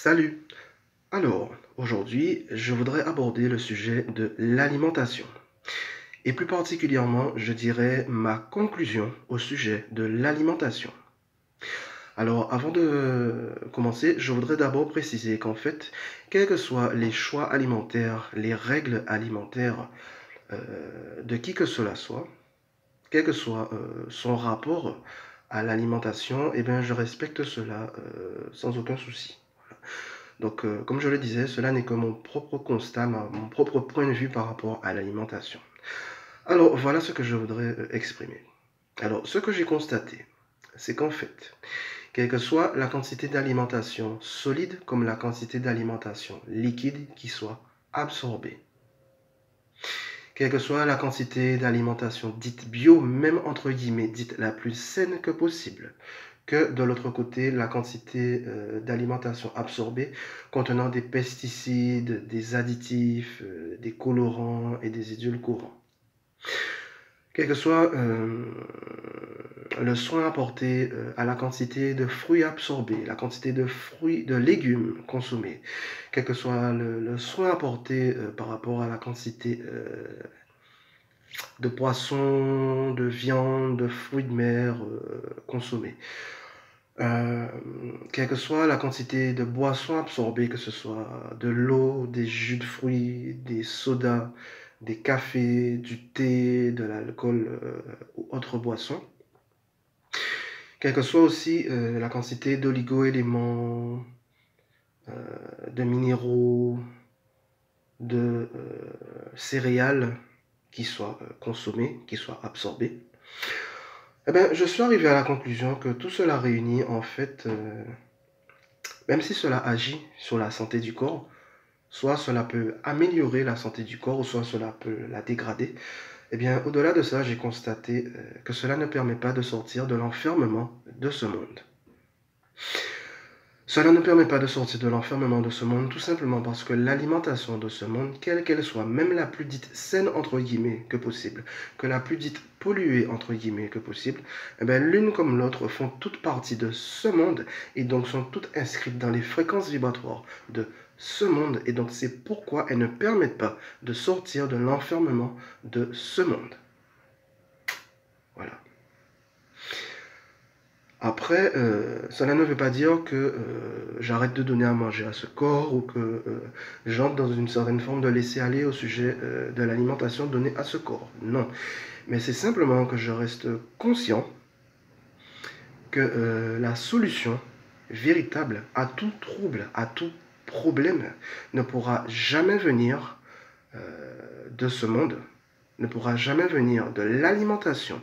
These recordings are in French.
Salut! Alors, aujourd'hui, je voudrais aborder le sujet de l'alimentation. Et plus particulièrement, je dirais ma conclusion au sujet de l'alimentation. Alors, avant de commencer, je voudrais d'abord préciser qu'en fait, quels que soient les choix alimentaires, les règles alimentaires de qui que cela soit, quel que soit son rapport à l'alimentation, eh bien, je respecte cela sans aucun souci. Donc, comme je le disais, cela n'est que mon propre constat, mon propre point de vue par rapport à l'alimentation. Alors, voilà ce que je voudrais exprimer. Alors, ce que j'ai constaté, c'est qu'en fait, quelle que soit la quantité d'alimentation solide comme la quantité d'alimentation liquide qui soit absorbée, quelle que soit la quantité d'alimentation dite bio, même entre guillemets, dite la plus saine que possible, que de l'autre côté, la quantité d'alimentation absorbée contenant des pesticides, des additifs, des colorants et des édulcorants. Quel que soit le soin apporté à la quantité de fruits absorbés, la quantité de fruits, de légumes consommés, quel que soit le soin apporté par rapport à la quantité de poissons, de viande, de fruits de mer consommés. Quelle que soit la quantité de boissons absorbées, que ce soit de l'eau, des jus de fruits, des sodas, des cafés, du thé, de l'alcool ou autres boissons. Quelle que soit aussi la quantité d'oligo-éléments, de minéraux, de céréales qui soient consommés, qui soient absorbés. Eh bien, je suis arrivé à la conclusion que tout cela réunit, en fait, même si cela agit sur la santé du corps, soit cela peut améliorer la santé du corps, ou soit cela peut la dégrader, eh bien, au-delà de ça, j'ai constaté que cela ne permet pas de sortir de l'enfermement de ce monde. Cela ne permet pas de sortir de l'enfermement de ce monde tout simplement parce que l'alimentation de ce monde, quelle qu'elle soit, même la plus dite saine entre guillemets que possible, que la plus dite polluée entre guillemets que possible, eh bien, l'une comme l'autre font toute partie de ce monde et donc sont toutes inscrites dans les fréquences vibratoires de ce monde et donc c'est pourquoi elles ne permettent pas de sortir de l'enfermement de ce monde. Voilà. Après, cela ne veut pas dire que j'arrête de donner à manger à ce corps ou que j'entre dans une certaine forme de laisser-aller au sujet de l'alimentation donnée à ce corps. Non. Mais c'est simplement que je reste conscient que la solution véritable à tout trouble, à tout problème, ne pourra jamais venir de ce monde, ne pourra jamais venir de l'alimentation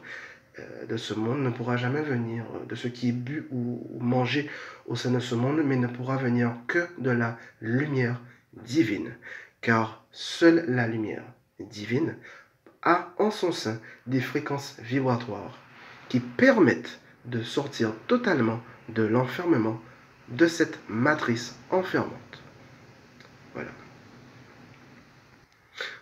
de ce monde, ne pourra jamais venir de ce qui est bu ou mangé au sein de ce monde, mais ne pourra venir que de la lumière divine. Car seule la lumière divine a en son sein des fréquences vibratoires qui permettent de sortir totalement de l'enfermement de cette matrice enfermante. Voilà.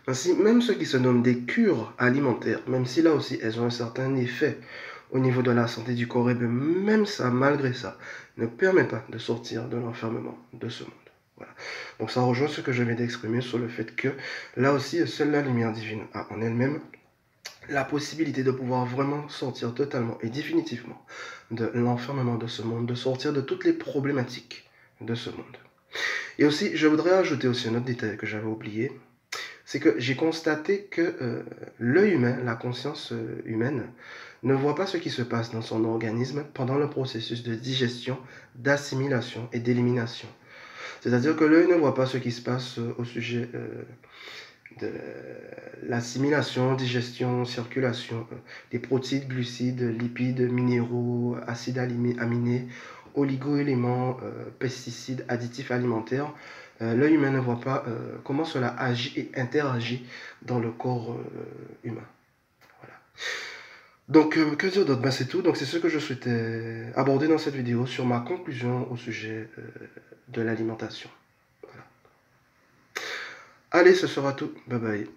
Ainsi, même ceux qui se nomment des cures alimentaires, même si là aussi elles ont un certain effet au niveau de la santé du corps, et bien même ça, malgré ça, ne permet pas de sortir de l'enfermement de ce monde. Voilà. Donc ça rejoint ce que je viens d'exprimer sur le fait que là aussi, seule la lumière divine a en elle-même la possibilité de pouvoir vraiment sortir totalement et définitivement de l'enfermement de ce monde, de sortir de toutes les problématiques de ce monde. Et aussi, je voudrais ajouter aussi un autre détail que j'avais oublié, c'est que j'ai constaté que l'œil humain, la conscience humaine, ne voit pas ce qui se passe dans son organisme pendant le processus de digestion, d'assimilation et d'élimination. C'est-à-dire que l'œil ne voit pas ce qui se passe au sujet de l'assimilation, digestion, circulation des protéines, glucides, lipides, minéraux, acides aminés, oligo-éléments, pesticides, additifs alimentaires. L'œil humain ne voit pas comment cela agit et interagit dans le corps humain. Voilà. Donc, que dire d'autre? Ben, c'est tout. Donc, c'est ce que je souhaitais aborder dans cette vidéo sur ma conclusion au sujet de l'alimentation. Voilà. Allez, ce sera tout. Bye bye.